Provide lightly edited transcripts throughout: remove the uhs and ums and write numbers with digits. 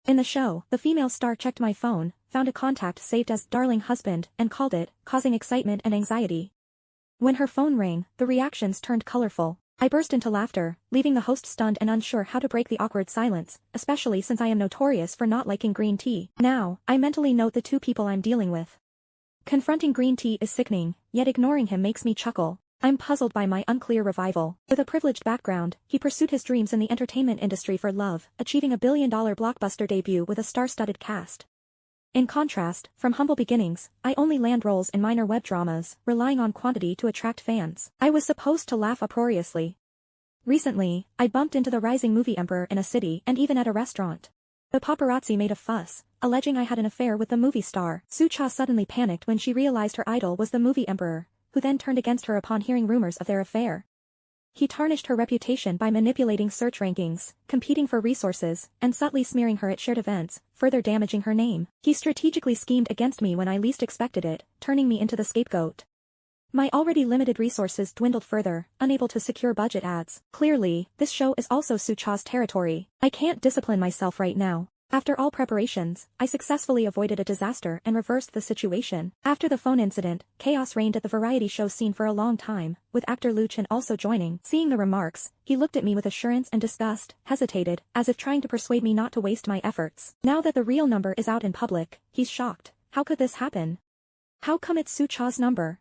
In the show, the female star checked my phone, found a contact saved as "darling husband," and called it, causing excitement and anxiety. When her phone rang, the reactions turned colorful. I burst into laughter, leaving the host stunned and unsure how to break the awkward silence, especially since I am notorious for not liking green tea. Now, I mentally note the two people I'm dealing with. Confronting green tea is sickening, yet ignoring him makes me chuckle. I'm puzzled by my unclear revival. With a privileged background, he pursued his dreams in the entertainment industry for love, achieving a billion-dollar blockbuster debut with a star-studded cast. In contrast, from humble beginnings, I only land roles in minor web dramas, relying on quantity to attract fans. I was supposed to laugh uproariously. Recently, I bumped into the rising movie emperor in a city and even at a restaurant. The paparazzi made a fuss, alleging I had an affair with the movie star. Sucha suddenly panicked when she realized her idol was the movie emperor, who then turned against her upon hearing rumors of their affair. He tarnished her reputation by manipulating search rankings, competing for resources, and subtly smearing her at shared events, further damaging her name. He strategically schemed against me when I least expected it, turning me into the scapegoat. My already limited resources dwindled further, unable to secure budget ads. Clearly, this show is also Sucha's territory. I can't discipline myself right now. After all preparations, I successfully avoided a disaster and reversed the situation. After the phone incident, chaos reigned at the variety show scene for a long time, with actor Lu Chen also joining. Seeing the remarks, he looked at me with assurance and disgust, hesitated, as if trying to persuade me not to waste my efforts. Now that the real number is out in public, he's shocked. How could this happen? How come it's Sucha's number?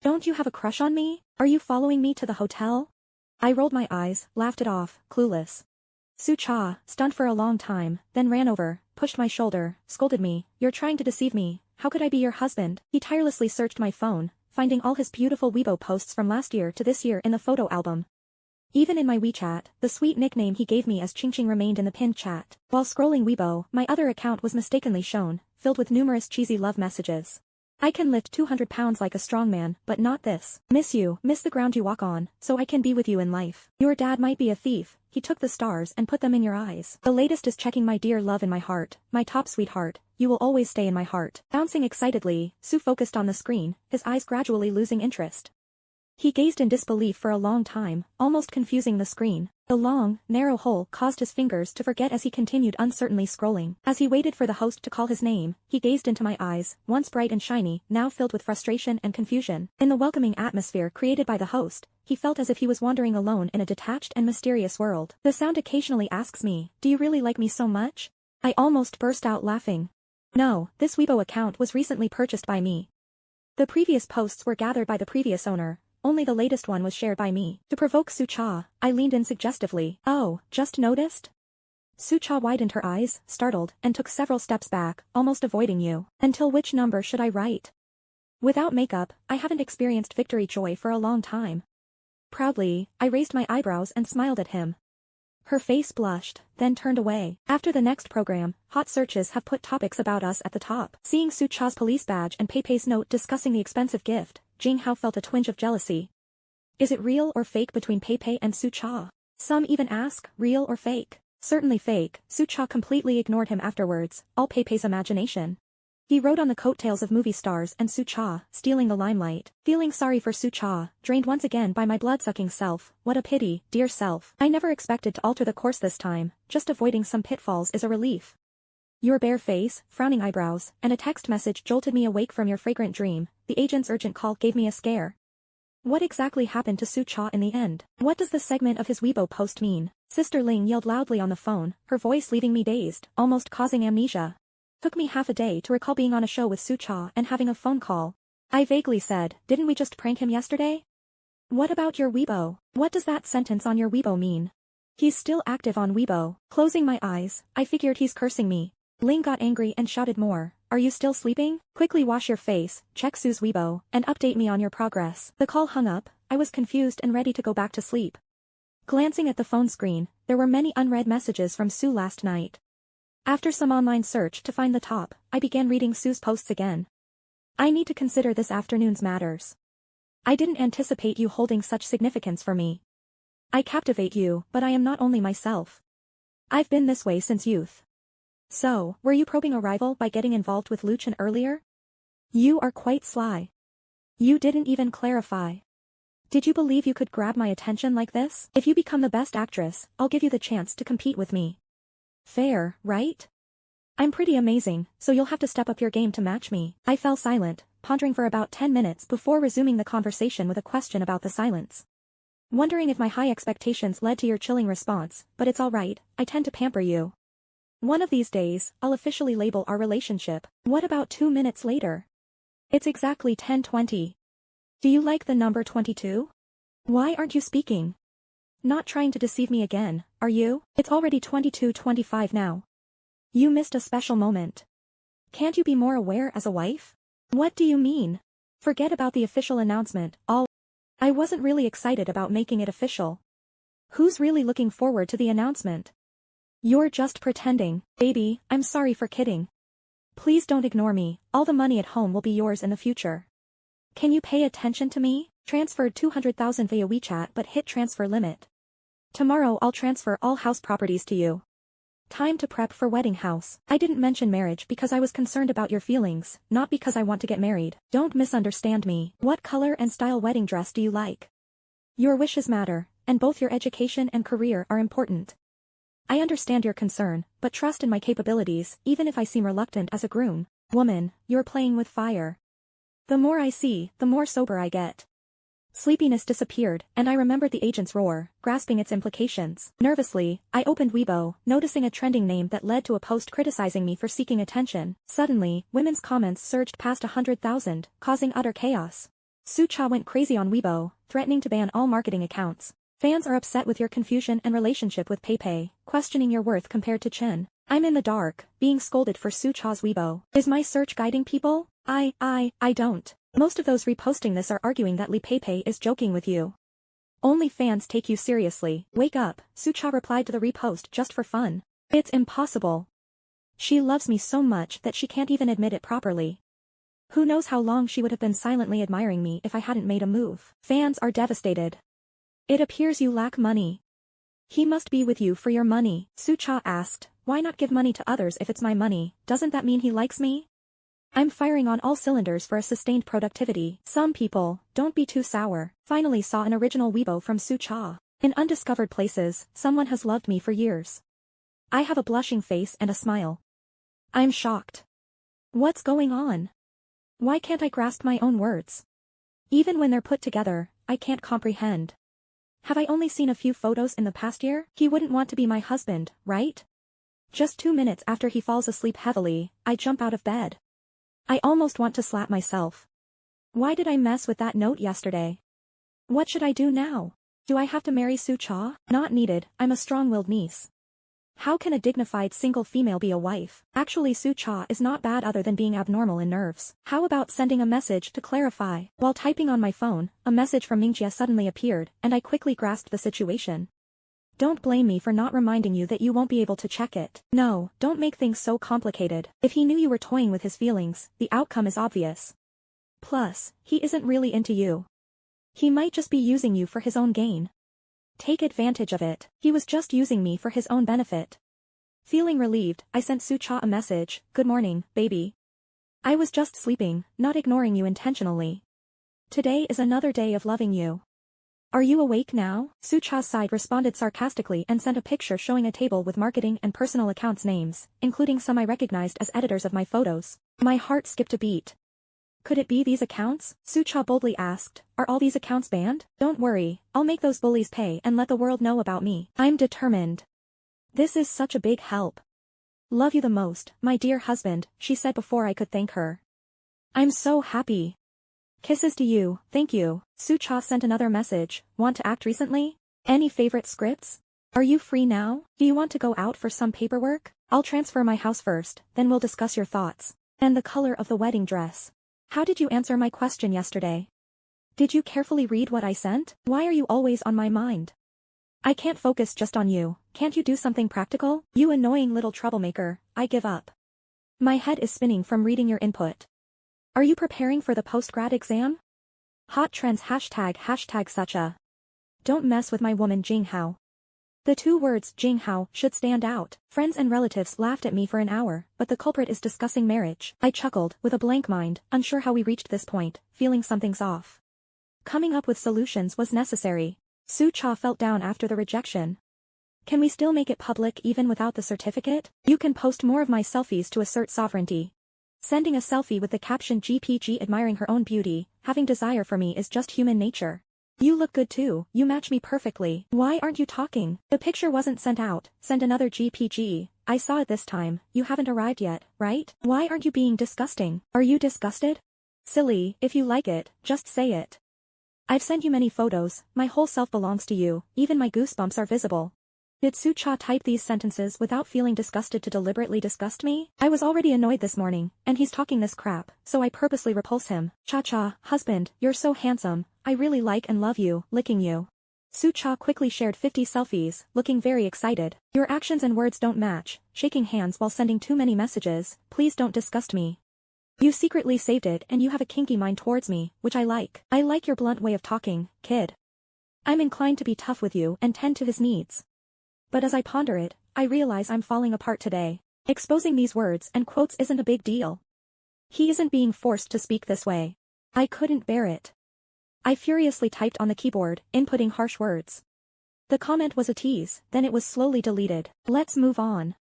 Don't you have a crush on me? Are you following me to the hotel? I rolled my eyes, laughed it off, clueless. Sucha, stunned for a long time, then ran over, pushed my shoulder, scolded me. You're trying to deceive me. How could I be your husband? He tirelessly searched my phone, finding all his beautiful Weibo posts from last year to this year in the photo album. Even in my WeChat, the sweet nickname he gave me as Ching Ching remained in the pinned chat. While scrolling Weibo, my other account was mistakenly shown, filled with numerous cheesy love messages. I can lift 200 pounds like a strong man, but not this. Miss you, miss the ground you walk on, so I can be with you in life. Your dad might be a thief, he took the stars and put them in your eyes. The latest is checking my dear love in my heart, my top sweetheart, you will always stay in my heart. Bouncing excitedly, Su focused on the screen, his eyes gradually losing interest. He gazed in disbelief for a long time, almost confusing the screen. The long, narrow hole caused his fingers to forget as he continued uncertainly scrolling. As he waited for the host to call his name, he gazed into my eyes, once bright and shiny, now filled with frustration and confusion. In the welcoming atmosphere created by the host, he felt as if he was wandering alone in a detached and mysterious world. The sound occasionally asks me, "Do you really like me so much?" I almost burst out laughing. No, this Weibo account was recently purchased by me. The previous posts were gathered by the previous owner. Only the latest one was shared by me. To provoke Sucha, I leaned in suggestively. Oh, just noticed? Sucha widened her eyes, startled, and took several steps back, almost avoiding you. Until which number should I write? Without makeup, I haven't experienced victory joy for a long time. Proudly, I raised my eyebrows and smiled at him. Her face blushed, then turned away. After the next program, hot searches have put topics about us at the top. Seeing Sucha's police badge and Pepe's note discussing the expensive gift, Jing Hao felt a twinge of jealousy. Is it real or fake between Pepe and Sucha? Some even ask, real or fake? Certainly fake. Sucha completely ignored him afterwards, all Pepe's imagination. He rode on the coattails of movie stars and Sucha, stealing the limelight. Feeling sorry for Sucha, drained once again by my blood-sucking self. What a pity, dear self. I never expected to alter the course this time, just avoiding some pitfalls is a relief. Your bare face, frowning eyebrows, and a text message jolted me awake from your fragrant dream. The agent's urgent call gave me a scare. What exactly happened to Sucha in the end? What does the segment of his Weibo post mean? Sister Ling yelled loudly on the phone, her voice leaving me dazed, almost causing amnesia. Took me half a day to recall being on a show with Sucha and having a phone call. I vaguely said, didn't we just prank him yesterday? What about your Weibo? What does that sentence on your Weibo mean? He's still active on Weibo. Closing my eyes, I figured he's cursing me. Ling got angry and shouted more. Are you still sleeping? Quickly wash your face, check Su's Weibo, and update me on your progress. The call hung up, I was confused and ready to go back to sleep. Glancing at the phone screen, there were many unread messages from Su last night. After some online search to find the top, I began reading Su's posts again. I need to consider this afternoon's matters. I didn't anticipate you holding such significance for me. I captivate you, but I am not only myself. I've been this way since youth. So, were you probing a rival by getting involved with Lu Chen earlier? You are quite sly. You didn't even clarify. Did you believe you could grab my attention like this? If you become the best actress, I'll give you the chance to compete with me. Fair, right? I'm pretty amazing, so you'll have to step up your game to match me. I fell silent, pondering for about 10 minutes before resuming the conversation with a question about the silence. Wondering if my high expectations led to your chilling response, but it's alright, I tend to pamper you. One of these days, I'll officially label our relationship. What about 2 minutes later? It's exactly 10:20. Do you like the number 22? Why aren't you speaking? Not trying to deceive me again, are you? It's already 22:25 now. You missed a special moment. Can't you be more aware as a wife? What do you mean? Forget about the official announcement, I wasn't really excited about making it official. Who's really looking forward to the announcement? You're just pretending, baby, I'm sorry for kidding. Please don't ignore me, all the money at home will be yours in the future. Can you pay attention to me? Transferred 200,000 via WeChat but hit transfer limit. Tomorrow I'll transfer all house properties to you. Time to prep for wedding house. I didn't mention marriage because I was concerned about your feelings, not because I want to get married. Don't misunderstand me. What color and style wedding dress do you like? Your wishes matter, and both your education and career are important. I understand your concern, but trust in my capabilities, even if I seem reluctant as a groom. Woman, you're playing with fire. The more I see, the more sober I get. Sleepiness disappeared, and I remembered the agent's roar, grasping its implications. Nervously, I opened Weibo, noticing a trending name that led to a post criticizing me for seeking attention. Suddenly, women's comments surged past 100,000, causing utter chaos. Sucha went crazy on Weibo, threatening to ban all marketing accounts. Fans are upset with your confusion and relationship with PayPay, questioning your worth compared to Chen. I'm in the dark, being scolded for Sucha's Weibo. Is my search guiding people? I don't. Most of those reposting this are arguing that Li Peipei is joking with you. Only fans take you seriously. Wake up, Sucha replied to the repost just for fun. It's impossible. She loves me so much that she can't even admit it properly. Who knows how long she would have been silently admiring me if I hadn't made a move. Fans are devastated. It appears you lack money. He must be with you for your money. Sucha asked, why not give money to others if it's my money? Doesn't that mean he likes me? I'm firing on all cylinders for a sustained productivity. Some people, don't be too sour, finally saw an original Weibo from Sucha. In undiscovered places, someone has loved me for years. I have a blushing face and a smile. I'm shocked. What's going on? Why can't I grasp my own words? Even when they're put together, I can't comprehend. Have I only seen a few photos in the past year? He wouldn't want to be my husband, right? Just 2 minutes after he falls asleep heavily, I jump out of bed. I almost want to slap myself. Why did I mess with that note yesterday? What should I do now? Do I have to marry Sucha? Not needed, I'm a strong-willed niece. How can a dignified single female be a wife? Actually Sucha is not bad other than being abnormal in nerves. How about sending a message to clarify? While typing on my phone, a message from Mingjie suddenly appeared, and I quickly grasped the situation. Don't blame me for not reminding you that you won't be able to check it. No, don't make things so complicated. If he knew you were toying with his feelings, the outcome is obvious. Plus, he isn't really into you. He might just be using you for his own gain. Take advantage of it. He was just using me for his own benefit. Feeling relieved, I sent Sucha a message, good morning, baby. I was just sleeping, not ignoring you intentionally. Today is another day of loving you. Are you awake now? Sucha's side responded sarcastically and sent a picture showing a table with marketing and personal accounts names, including some I recognized as editors of my photos. My heart skipped a beat. Could it be these accounts? Sucha boldly asked, are all these accounts banned? Don't worry, I'll make those bullies pay and let the world know about me. I'm determined. This is such a big help. Love you the most, my dear husband, she said before I could thank her. I'm so happy. Kisses to you, thank you. Sucha sent another message, want to act recently? Any favorite scripts? Are you free now? Do you want to go out for some paperwork? I'll transfer my house first, then we'll discuss your thoughts. And the color of the wedding dress. How did you answer my question yesterday? Did you carefully read what I sent? Why are you always on my mind? I can't focus just on you, can't you do something practical? You annoying little troublemaker, I give up. My head is spinning from reading your input. Are you preparing for the post-grad exam? Hot trends hashtag Sucha. Don't mess with my woman Jinghao. The two words Jinghao should stand out. Friends and relatives laughed at me for an hour, but the culprit is discussing marriage. I chuckled, with a blank mind, unsure how we reached this point, feeling something's off. Coming up with solutions was necessary. Sucha felt down after the rejection. Can we still make it public even without the certificate? You can post more of my selfies to assert sovereignty. Sending a selfie with the caption GPG admiring her own beauty, having desire for me is just human nature. You look good too, you match me perfectly. Why aren't you talking? The picture wasn't sent out, send another GPG. I saw it this time, you haven't arrived yet, right? Why aren't you being disgusting? Are you disgusted? Silly, if you like it, just say it. I've sent you many photos, my whole self belongs to you, even my goosebumps are visible. Did Sucha type these sentences without feeling disgusted to deliberately disgust me? I was already annoyed this morning, and he's talking this crap, so I purposely repulse him. Cha-cha, husband, you're so handsome, I really like and love you, licking you. Sucha quickly shared 50 selfies, looking very excited. Your actions and words don't match, shaking hands while sending too many messages, please don't disgust me. You secretly saved it and you have a kinky mind towards me, which I like. I like your blunt way of talking, kid. I'm inclined to be tough with you and tend to his needs. But as I ponder it, I realize I'm falling apart today. Exposing these words and quotes isn't a big deal. He isn't being forced to speak this way. I couldn't bear it. I furiously typed on the keyboard, inputting harsh words. The comment was a tease, then it was slowly deleted. Let's move on.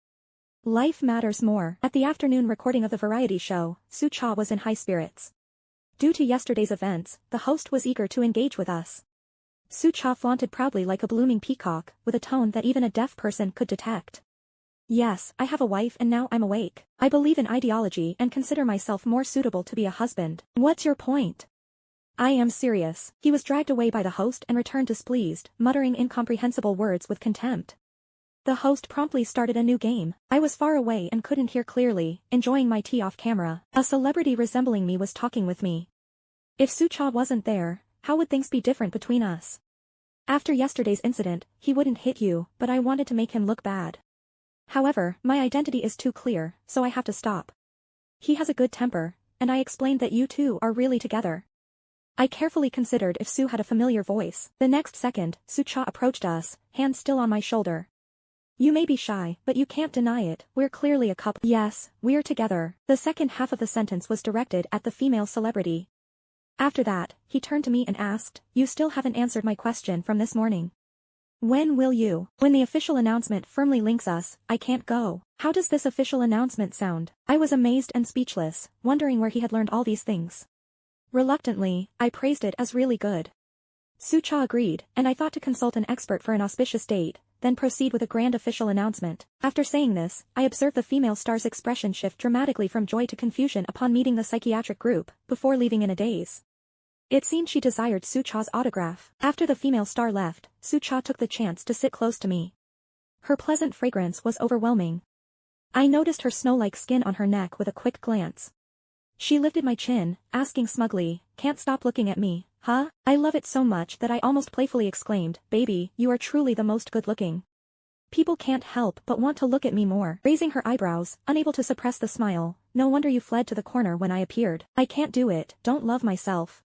Life matters more. At the afternoon recording of the variety show, Sucha was in high spirits. Due to yesterday's events, the host was eager to engage with us. Sucha flaunted proudly like a blooming peacock, with a tone that even a deaf person could detect. Yes, I have a wife and now I'm awake. I believe in ideology and consider myself more suitable to be a husband. What's your point? I am serious. He was dragged away by the host and returned displeased, muttering incomprehensible words with contempt. The host promptly started a new game. I was far away and couldn't hear clearly, enjoying my tea off camera. A celebrity resembling me was talking with me. If Sucha wasn't there, how would things be different between us? After yesterday's incident, he wouldn't hit you, but I wanted to make him look bad. However, my identity is too clear, so I have to stop. He has a good temper, and I explained that you two are really together. I carefully considered if Sue had a familiar voice. The next second, Sucha approached us, hand still on my shoulder. You may be shy, but you can't deny it, we're clearly a couple. Yes, we're together. The second half of the sentence was directed at the female celebrity. After that, he turned to me and asked, you still haven't answered my question from this morning. When will you? When the official announcement firmly links us, I can't go. How does this official announcement sound? I was amazed and speechless, wondering where he had learned all these things. Reluctantly, I praised it as really good. Sucha agreed, and I thought to consult an expert for an auspicious date, then proceed with a grand official announcement. After saying this, I observed the female star's expression shift dramatically from joy to confusion upon meeting the psychiatric group, before leaving in a daze. It seemed she desired Sucha's autograph. After the female star left, Sucha took the chance to sit close to me. Her pleasant fragrance was overwhelming. I noticed her snow-like skin on her neck with a quick glance. She lifted my chin, asking smugly, can't stop looking at me, huh? I love it so much that I almost playfully exclaimed, baby, you are truly the most good-looking. People can't help but want to look at me more. Raising her eyebrows, unable to suppress the smile, no wonder you fled to the corner when I appeared. I can't do it, don't love myself.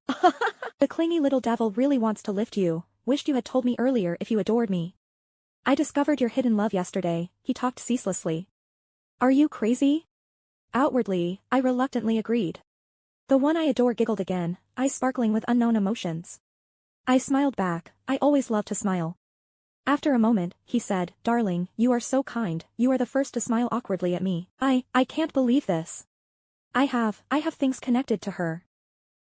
The clingy little devil really wants to lift you, wished you had told me earlier if you adored me. I discovered your hidden love yesterday, he talked ceaselessly. Are you crazy? Outwardly, I reluctantly agreed. The one I adore giggled again, eyes sparkling with unknown emotions. I smiled back, I always love to smile. After a moment, he said, darling, you are so kind, you are the first to smile awkwardly at me. I can't believe this. I have things connected to her.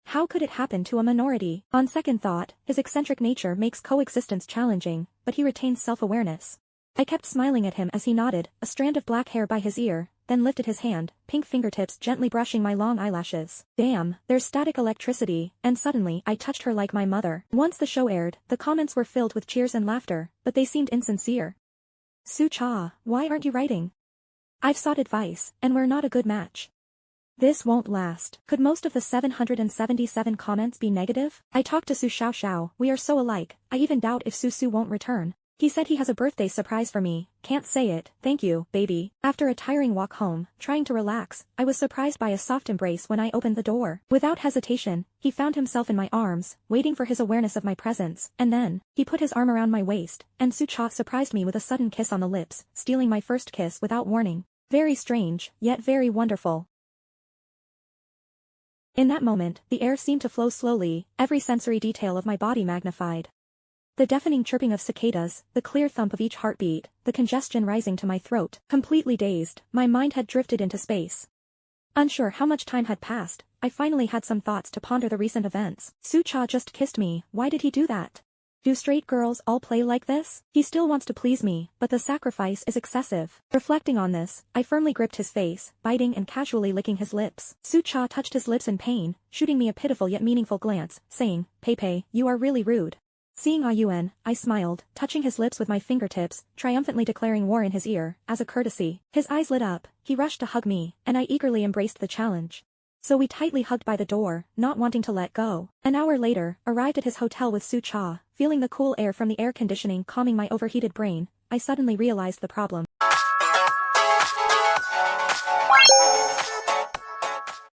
How could it happen to a minority? On second thought, his eccentric nature makes coexistence challenging, but he retains self-awareness. I kept smiling at him as he nodded, a strand of black hair by his ear, then lifted his hand, pink fingertips gently brushing my long eyelashes. Damn, there's static electricity, and suddenly I touched her like my mother. Once the show aired, the comments were filled with cheers and laughter, but they seemed insincere. Sucha, why aren't you writing? I've sought advice, and we're not a good match. This won't last. Could most of the 777 comments be negative? I talked to Su Xiao, we are so alike, I even doubt if Su won't return. He said he has a birthday surprise for me, can't say it, thank you, baby. After a tiring walk home, trying to relax, I was surprised by a soft embrace when I opened the door. Without hesitation, he found himself in my arms, waiting for his awareness of my presence, and then, he put his arm around my waist, and Sucha surprised me with a sudden kiss on the lips, stealing my first kiss without warning. Very strange, yet very wonderful. In that moment, the air seemed to flow slowly, every sensory detail of my body magnified. The deafening chirping of cicadas, the clear thump of each heartbeat, the congestion rising to my throat. Completely dazed, my mind had drifted into space. Unsure how much time had passed, I finally had some thoughts to ponder the recent events. Sucha just kissed me, why did he do that? Do straight girls all play like this? He still wants to please me, but the sacrifice is excessive. Reflecting on this, I firmly gripped his face, biting and casually licking his lips. Sucha touched his lips in pain, shooting me a pitiful yet meaningful glance, saying, Peipei, you are really rude. Seeing Ayuan, I smiled, touching his lips with my fingertips, triumphantly declaring war in his ear, as a courtesy. His eyes lit up, he rushed to hug me, and I eagerly embraced the challenge. So we tightly hugged by the door, not wanting to let go. An hour later, arrived at his hotel with Sucha, feeling the cool air from the air conditioning calming my overheated brain, I suddenly realized the problem.